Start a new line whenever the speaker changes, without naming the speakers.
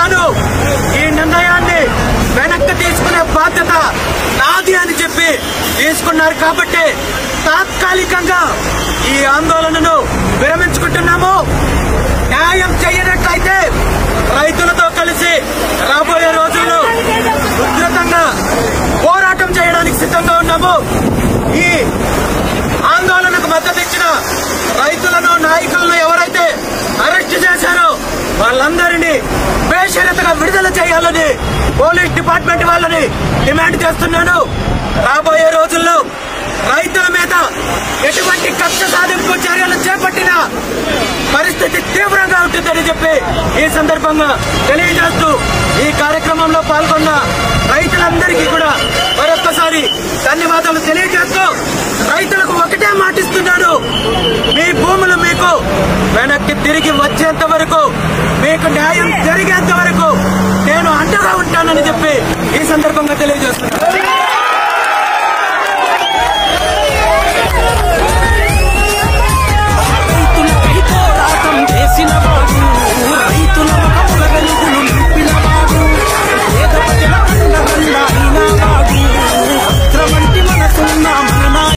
కాదు, ఈ నిర్ణయాన్ని వెనక్కి తీసుకునే బాధ్యత నాది అని చెప్పి తీసుకున్నారు. కాబట్టి తాత్కాలికంగా ఈ ఆందోళనను విరమించుకుంటున్నాము. న్యాయం చేయనట్లయితే రైతులతో కలిసి రాబోయే రోజుల్లో ఉధృతంగా పోరాటం చేయడానికి సిద్ధంగా ఉన్నాము. ఈ ఆందోళనకు మద్దతు ఇచ్చిన రైతులను, నాయకులను ఎవరైతే అరెస్ట్ చేశారో వాళ్ళందరినీ బేషరతుగా విడుదల చేయాలని పోలీస్ డిపార్ట్మెంట్ వాళ్ళని డిమాండ్ చేస్తున్నాను. రాబోయే రోజుల్లో రైతుల మీద ఎటువంటి కక్ష సాధింపు చర్యలు చేపట్టిన పరిస్థితి తీవ్రంగా ఉంటుందని చెప్పి ఈ సందర్భంగా తెలియజేస్తూ ఈ కార్యక్రమంలో పాల్గొన్న రైతులందరికీ కూడా మరొక్కసారి ధన్యవాదాలు తెలియజేస్తూ రైతులకు ఒకటే మాటిస్తున్నాను, మీ భూములు మీకు వెనక్కి తిరిగి వచ్చేంత వరకు, మీకు న్యాయం జరిగేంత వరకు నేను అండగా ఉంటానని చెప్పి ఈ సందర్భంగా తెలియజేస్తున్నాను.